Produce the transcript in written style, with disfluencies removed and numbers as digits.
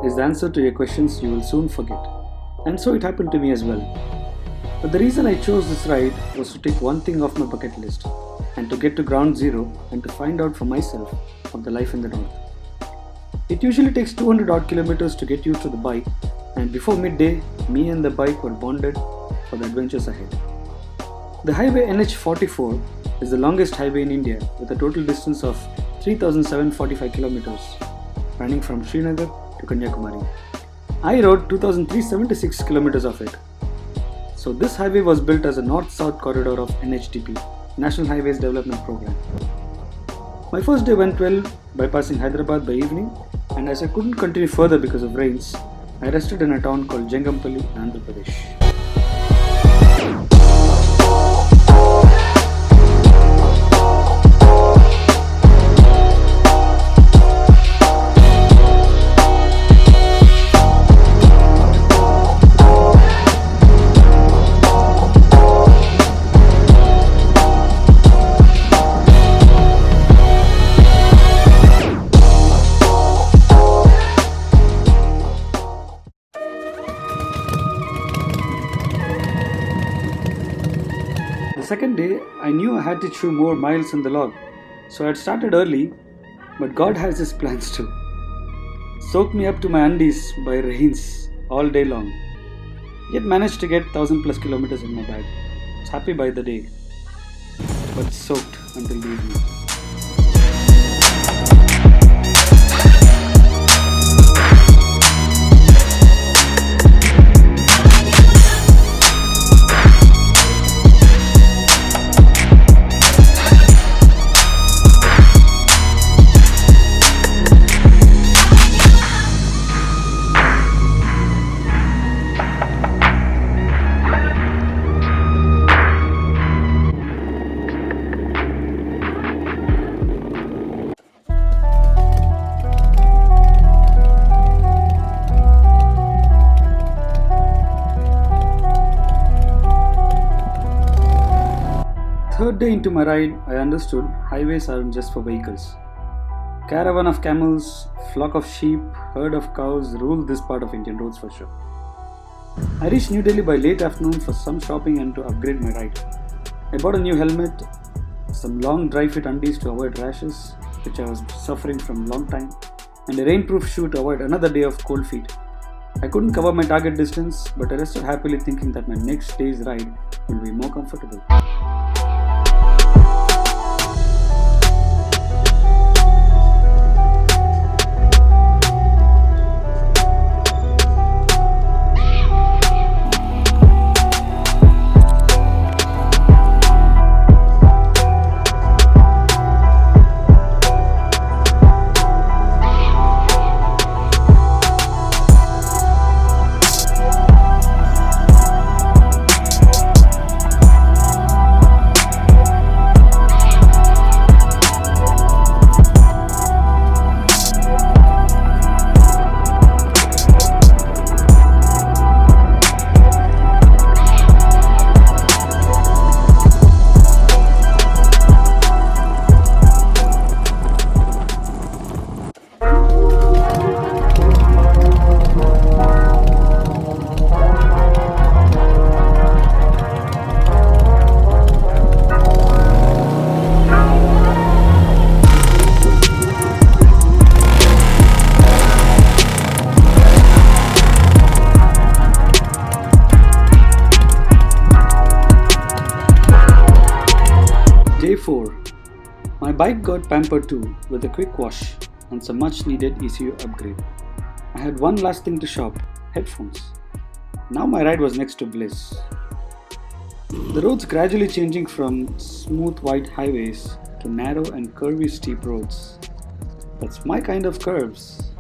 is the answer to your questions you will soon forget. And so it happened to me as well. But the reason I chose this ride was to take one thing off my bucket list and to get to ground zero and to find out for myself of the life in the north. It usually takes 200 odd kilometers to get used to the bike, and before midday, me and the bike were bonded for the adventures ahead. The highway NH44 is the longest highway in India with a total distance of 3,745 kilometers running from Srinagar to Kanyakumari. I rode 2,376 kilometers of it. So this highway was built as a north-south corridor of NHDP, National Highways Development Program. My first day went well, bypassing Hyderabad by evening, and as I couldn't continue further because of rains, I rested in a town called Jengampalli, Andhra Pradesh. The second day, I knew I had to chew more miles in the log, so I had started early, but God has His plans too. Soaked me up to my undies by rains all day long, yet managed to get 1,000 plus kilometers in my bag. I was happy by the day, but soaked until the evening. Third day into my ride, I understood highways aren't just for vehicles. Caravan of camels, flock of sheep, herd of cows rule this part of Indian roads for sure. I reached New Delhi by late afternoon for some shopping and to upgrade my ride. I bought a new helmet, some long dry fit undies to avoid rashes, which I was suffering from a long time, and a rainproof shoe to avoid another day of cold feet. I couldn't cover my target distance, but I rested happily thinking that my next day's ride will be more comfortable. Day 4. My bike got pampered too with a quick wash and some much needed ECU upgrade. I had one last thing to shop, headphones. Now my ride was next to bliss. The roads gradually changing from smooth white highways to narrow and curvy steep roads. That's my kind of curves.